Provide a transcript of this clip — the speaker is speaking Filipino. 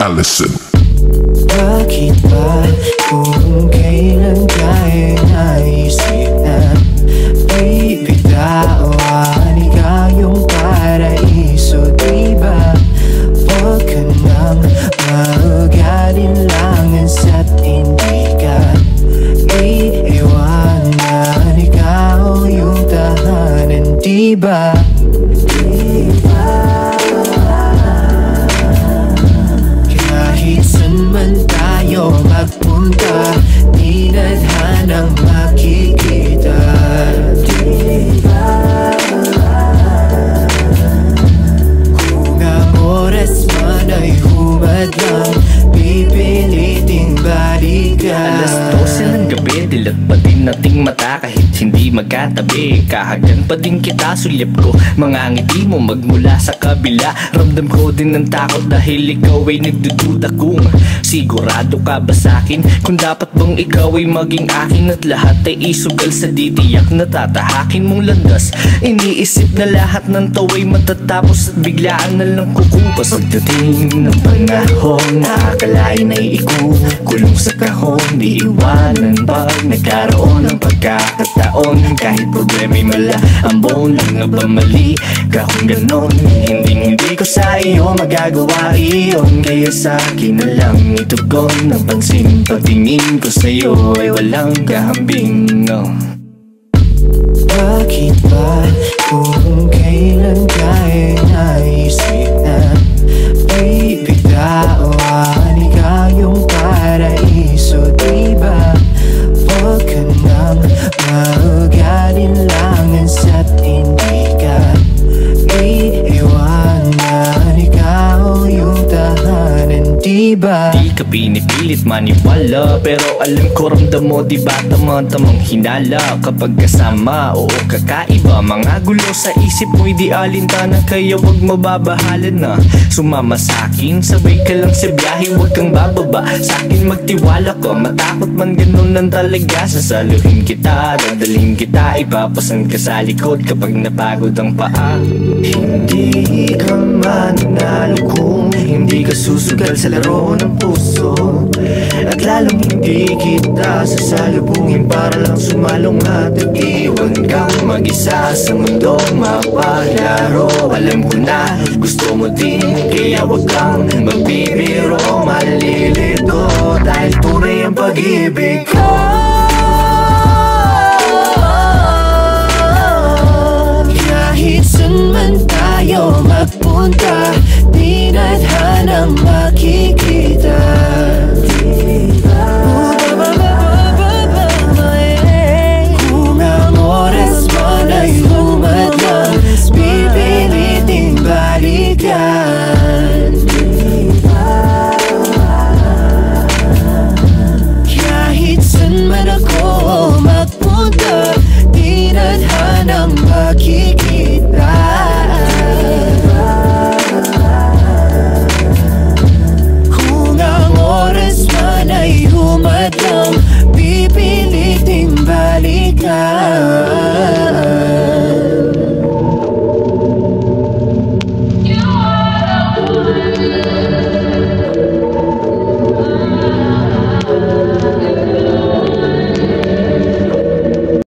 Allison. Bakit ba kung kailan ka'y naisip na bibitawan ikayong paraiso, diba? Huwag ka nang mag-alinlangan sa't hindi ka iiwanan, ikaw yung tahanan, diba? Kahit saan man tayo magpunta, di nadhanang makikita, diba? Kung ang oras man ay humadlang, pipiliting balikan. Alas 12 ng gabi, dilat pa din nating mata kahit hindi magkatabi. Kahagan pa din kita, sulyap ko mga ngiti mo magmula sa kabila. Ramdam ko din ng takot dahil ikaw ay nagdududa kung sigurado ka ba sa'kin, kung dapat bang ikaw ay maging akin at lahat ay isugal sa ditiyak na tatahakin mong landas. Iniisip na lahat ng tawa'y matatapos at biglaan na lang kukupas. Pagdating ng panahon, nakakalain ay ikukulong sa kahon, di iwanan pag nagkaroon ng pagkakataon. Kahit problema'y mala, ambon lang nga ba mali ka kung ganon? Hindi ko sa iyo magagawa iyon, kaya sa akin na lang itugon ng pansin. Pagtingin ko sa iyo ay walang kahambing, no. Bakit ba kung kailan ka'y naisip na bibitawan ikayong paraiso, diba? Huwag ka nang mag-alinlangan sa't hindi ka iiwanan, ikaw yung tahanan, diba? Di ka pinipilit maniwala, pero alam ko ramdam mo, diba tamang hinala kapag kasama, oo kakaiba. Mga gulo sa isip mo'y di alintana, kaya wag mababahalan na sumama sa'kin. Sabay ka lang sa biyahe, wag kang bababa sa'kin, magtiwala ka. Matakot man ganun lang talaga, sasaluhin kita, dadalhin kita, ipapasan ka sa likod kapag napagod ang paa. Hindi ka mananalo kung hindi ka susugal sa laro ng puso, at lalong hindi kita sasalubungin para lang sumalong at iwan kang mag-isa sa mundong mapaglaro. Alam ko na gusto mo din, kaya wag kang magbibiro, malilito dahil tunay ang pag-ibig ko. Kahit saan man tayo magpunta, di nadhanang makikita, diba? Kung ang oras man ay humadlang, pipiliting balikan, diba? Kahit saan man ako magpunta, di nadhanang makikita,